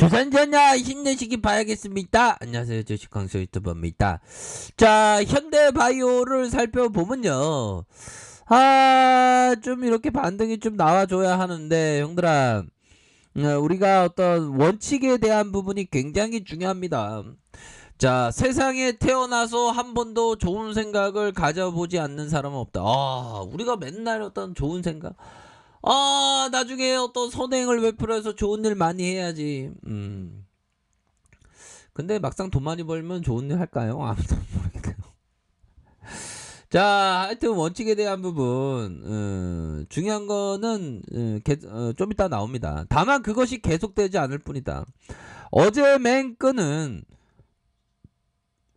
주산전야 힘내시기 바라겠습니다. 안녕하세요. 주식광수 유튜버입니다. 자, 현대바이오를 살펴보면요. 좀 이렇게 반등이 좀 나와줘야 하는데, 형들아, 우리가 어떤 원칙에 대한 부분이 굉장히 중요합니다. 자, 세상에 태어나서 한 번도 좋은 생각을 가져보지 않는 사람은 없다. 우리가 맨날 어떤 좋은 생각, 나중에 어떤 선행을 베풀어서 좋은 일 많이 해야지. 근데 막상 돈 많이 벌면 좋은 일 할까요? 아무도 모르겠네요. 자, 하여튼 원칙에 대한 부분, 중요한 거는, 좀 이따 나옵니다. 다만 그것이 계속되지 않을 뿐이다. 어제 맨 끈은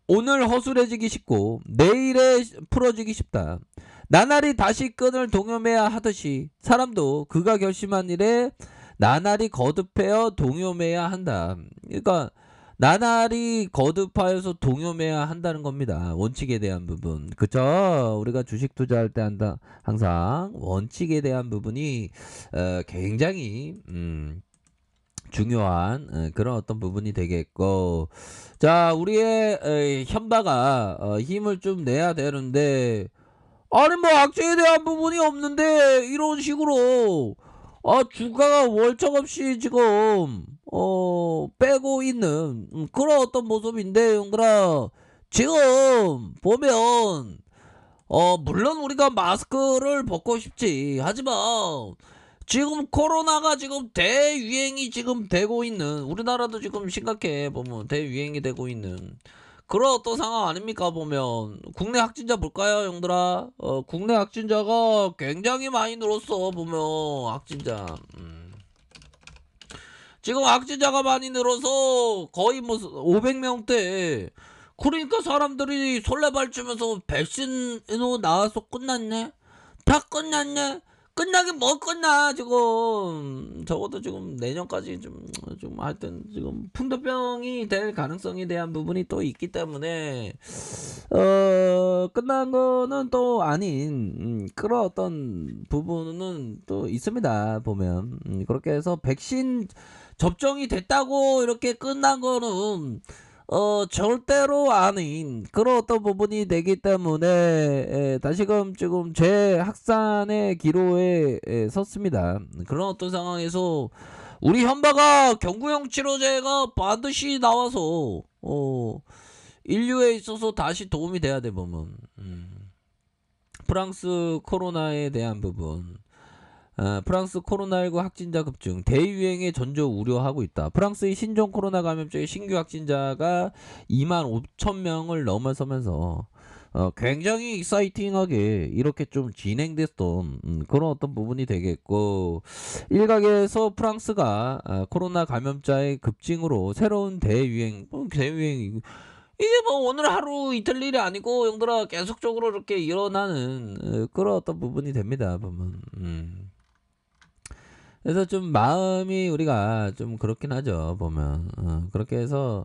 오늘 허술해지기 쉽고 내일에 풀어지기 쉽다. 나날이 다시 끈을 동요매야 하듯이 사람도 그가 결심한 일에 나날이 거듭하여 동요매야 한다. 그러니까 나날이 거듭하여서 동요매야 한다는 겁니다. 원칙에 대한 부분. 그쵸? 우리가 주식 투자할 때 한다. 항상 원칙에 대한 부분이 굉장히 중요한 그런 어떤 부분이 되겠고, 자, 우리의 현바가 힘을 좀 내야 되는데, 아니 뭐 악재에 대한 부분이 없는데 이런 식으로 주가가 월척없이 지금 빼고 있는 그런 어떤 모습인데, 형들아, 지금 보면 물론 우리가 마스크를 벗고 싶지, 하지만 지금 코로나가 지금 대유행이 지금 되고 있는, 우리나라도 지금 심각해 보면 대유행이 되고 있는 그런 어떤 상황 아닙니까? 보면 국내 확진자 볼까요, 형들아? 국내 확진자가 굉장히 많이 늘었어. 보면 확진자, 지금 확진자가 많이 늘어서 거의 뭐 500명대. 그러니까 사람들이 설레발치면서 백신으로 나와서 끝났네, 다 끝났네. 끝나긴 뭐 끝나. 지금 적어도 지금 내년까지 좀 하여튼 지금 풍토병이 될 가능성에 대한 부분이 또 있기 때문에 끝난 거는 또 아닌 그런 어떤 부분은 또 있습니다. 보면 그렇게 해서 백신 접종이 됐다고 이렇게 끝난 거는 절대로 아닌 그런 어떤 부분이 되기 때문에 다시금 지금 재확산의 기로에 섰습니다. 그런 어떤 상황에서 우리 현바가 경구용 치료제가 반드시 나와서 인류에 있어서 다시 도움이 돼야 돼. 보면 프랑스 코로나에 대한 부분, 프랑스 코로나19 확진자 급증, 대유행의 전조 우려하고 있다. 프랑스의 신종 코로나 감염자의 신규 확진자가 25,000명을 넘어서면서 굉장히 익사이팅하게 이렇게 좀 진행됐던 그런 어떤 부분이 되겠고, 일각에서 프랑스가 코로나 감염자의 급증으로 새로운 대유행, 이게 뭐 오늘 하루 이틀 일이 아니고, 형들아, 계속적으로 이렇게 일어나는 그런 어떤 부분이 됩니다. 보면 그래서 좀 마음이 우리가 좀 그렇긴 하죠. 보면 그렇게 해서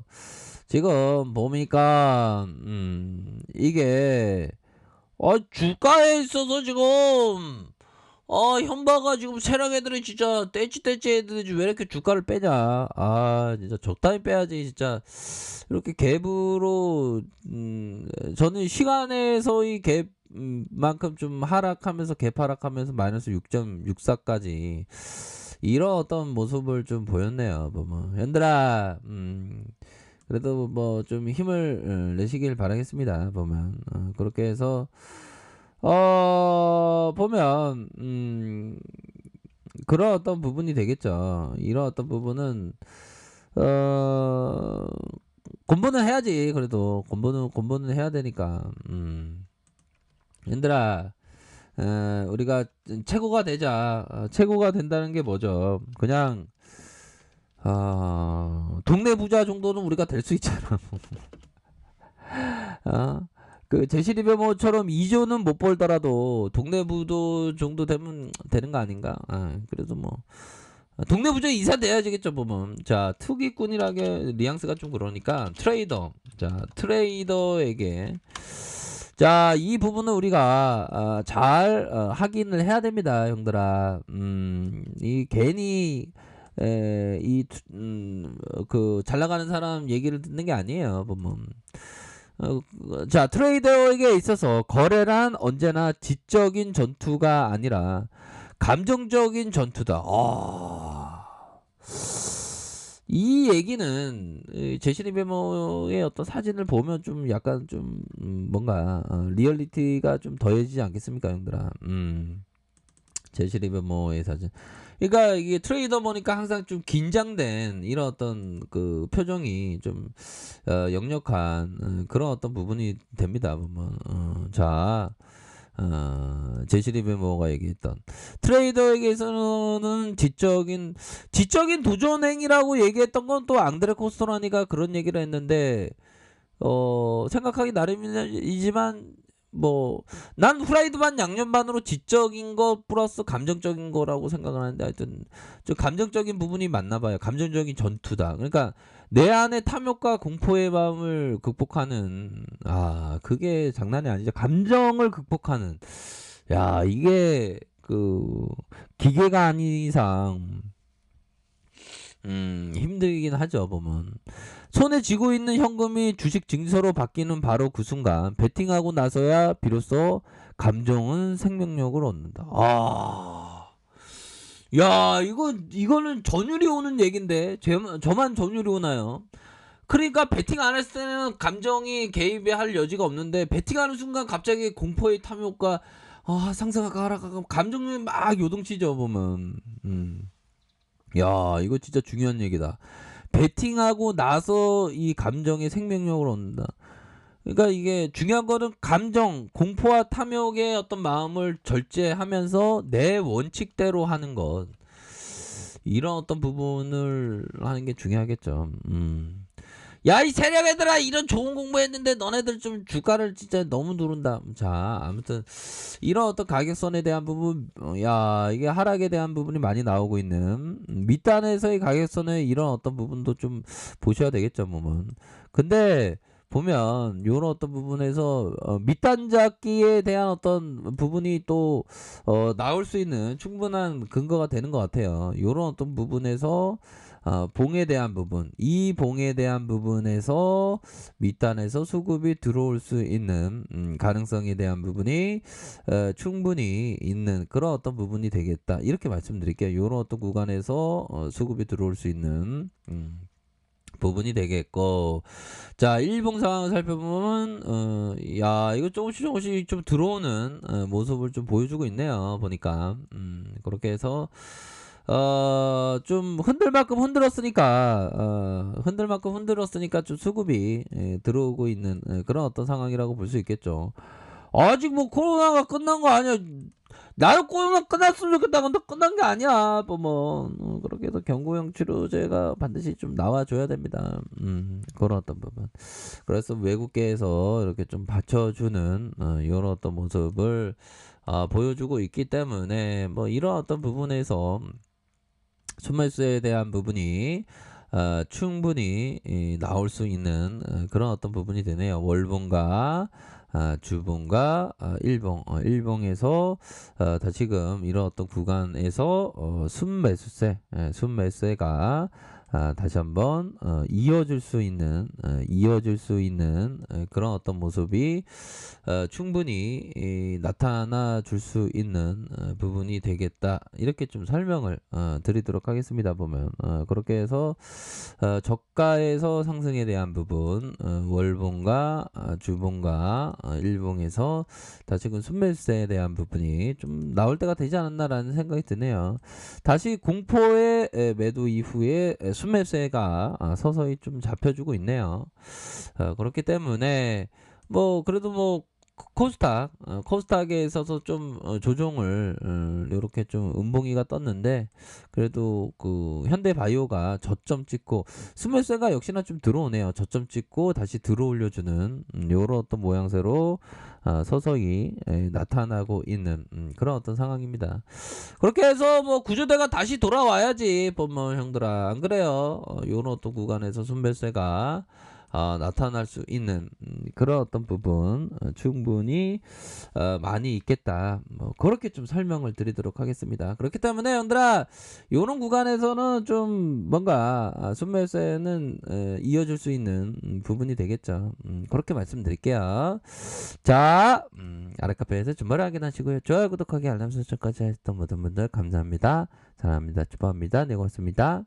지금 보니까 이게 주가에 있어서 지금 현바가 지금 세력 애들이 진짜 떼찌 애들이 왜 이렇게 주가를 빼냐. 진짜 적당히 빼야지. 진짜 이렇게 갭으로 저는 시간에서의 갭 만큼 좀 하락하면서 갭 하락하면서 마이너스 6.64까지 이런 어떤 모습을 좀 보였네요. 보면 현들아, 그래도 뭐 좀 힘을 내시길 바라겠습니다. 보면 그렇게 해서 보면 그런 어떤 부분이 되겠죠. 이런 어떤 부분은 공부는 해야지. 그래도 공부는 해야 되니까. 얘들아, 우리가 최고가 되자. 최고가 된다는 게 뭐죠? 그냥 동네 부자 정도는 우리가 될 수 있잖아. 그 제시리베모처럼 2조는 못 벌더라도 동네 부도 정도 되면 되는 거 아닌가? 그래도 뭐 동네 부자 이사 돼야 되겠죠. 보면 자, 투기꾼이라게 뉘앙스가 좀 그러니까 트레이더, 자, 트레이더에게, 자, 이 부분은 우리가 잘 확인을 해야 됩니다, 형들아. 이 괜히 그 잘 나가는 사람 얘기를 듣는 게 아니에요, 보면. 자, 트레이더에게 있어서 거래란 언제나 지적인 전투가 아니라 감정적인 전투다. 이 얘기는 제시리 베모의 어떤 사진을 보면 좀 약간 좀 뭔가 리얼리티가 좀 더해지지 않겠습니까, 형들아? 제시리 베모의 사진. 그러니까 이게 트레이더 보니까 항상 좀 긴장된 이런 어떤 그 표정이 좀 역력한 그런 어떤 부분이 됩니다, 보면. 자. 제시리 베모가 얘기했던 트레이더에게서는 지적인 도전행위라고 얘기했던 건 또 앙드레 코스토라니가 그런 얘기를 했는데 생각하기 나름이지만 뭐 난 후라이드 반 양념 반으로 지적인 거 플러스 감정적인 거라고 생각을 하는데 하여튼 좀 감정적인 부분이 맞나 봐요. 감정적인 전투다. 그러니까 내 안의 탐욕과 공포의 마음을 극복하는 그게 장난이 아니죠. 감정을 극복하는 이게 그 기계가 아닌 이상 힘들긴 하죠, 보면. 손에 쥐고 있는 현금이 주식 증서로 바뀌는 바로 그 순간 베팅하고 나서야 비로소 감정은 생명력을 얻는다. 야, 이거는 전율이 오는 얘긴데 저만 전율이 오나요? 그러니까 베팅 안 했을 때는 감정이 개입할 여지가 없는데 베팅하는 순간 갑자기 공포의 탐욕과 상승하고 하락하고 감정이 막 요동치죠, 보면. 야, 이거 진짜 중요한 얘기다. 베팅하고 나서 이 감정의 생명력을 얻는다. 그러니까 이게 중요한 거는 감정, 공포와 탐욕의 어떤 마음을 절제하면서 내 원칙대로 하는 것. 이런 어떤 부분을 하는 게 중요하겠죠. 야, 이 세력 애들아, 이런 좋은 공부했는데 너네들 좀 주가를 진짜 너무 누른다. 자, 아무튼 이런 어떤 가격선에 대한 부분, 이게 하락에 대한 부분이 많이 나오고 있는 밑단에서의 가격선의 이런 어떤 부분도 좀 보셔야 되겠죠, 보면. 근데 보면 요런 어떤 부분에서 밑단 잡기에 대한 어떤 부분이 또 나올 수 있는 충분한 근거가 되는 것 같아요. 요런 어떤 부분에서 봉에 대한 부분, 이 봉에 대한 부분에서 밑단에서 수급이 들어올 수 있는 가능성에 대한 부분이 충분히 있는 그런 어떤 부분이 되겠다. 이렇게 말씀드릴게요. 이런 어떤 구간에서 수급이 들어올 수 있는 부분이 되겠고, 자, 일봉 상황을 살펴보면 이거 조금씩 좀 들어오는 모습을 좀 보여주고 있네요, 보니까. 그렇게 해서 좀 흔들만큼 흔들었으니까 좀 수급이 들어오고 있는 그런 어떤 상황이라고 볼 수 있겠죠. 아직 뭐 코로나가 끝난 거 아니야. 나도 코로나 끝났으면 좋겠다. 근데 끝난 게 아니야. 보면 그렇게 해서 경구용 치료제가 반드시 좀 나와줘야 됩니다. 그런 어떤 부분. 그래서 외국계에서 이렇게 좀 받쳐주는 이런 어떤 모습을 보여주고 있기 때문에 뭐 이런 어떤 부분에서 순매수에 대한 부분이 충분히 나올 수 있는 그런 어떤 부분이 되네요. 월봉과 주봉과 일봉에서 다시금 이런 어떤 구간에서 순매수세가 다시 한번 이어질 수 있는 그런 어떤 모습이 충분히 나타나 줄 수 있는 부분이 되겠다. 이렇게 좀 설명을 드리도록 하겠습니다. 보면 그렇게 해서 저가에서 상승에 대한 부분 월봉과 주봉과 일봉에서 다시금 순매수세에 대한 부분이 좀 나올 때가 되지 않았나라는 생각이 드네요. 다시 공포의 매도 이후에 순매수세가 서서히 좀 잡혀주고 있네요. 그렇기 때문에 뭐 그래도 뭐 코스닥에 있어서 좀 조정을 이렇게 좀 음봉이가 떴는데 그래도 그 현대바이오가 저점 찍고 스매스가 역시나 좀 들어오네요. 저점 찍고 다시 들어올려주는 요런 어떤 모양새로 서서히 나타나고 있는 그런 어떤 상황입니다. 그렇게 해서 뭐 구조대가 다시 돌아와야지 뭐 형들아 안 그래요? 요런 어떤 구간에서 순매수가 나타날 수 있는 그런 어떤 부분 충분히 많이 있겠다. 뭐 그렇게 좀 설명을 드리도록 하겠습니다. 그렇기 때문에 형들아 요런 구간에서는 좀 뭔가 순매수에는 이어질 수 있는 부분이 되겠죠. 그렇게 말씀드릴게요. 자, 아랫카페에서 주말을 확인하시고요. 좋아요, 구독하기, 알람 설정까지 하셨던 모든 분들 감사합니다. 사랑합니다. 축복합니다. 네, 고맙습니다.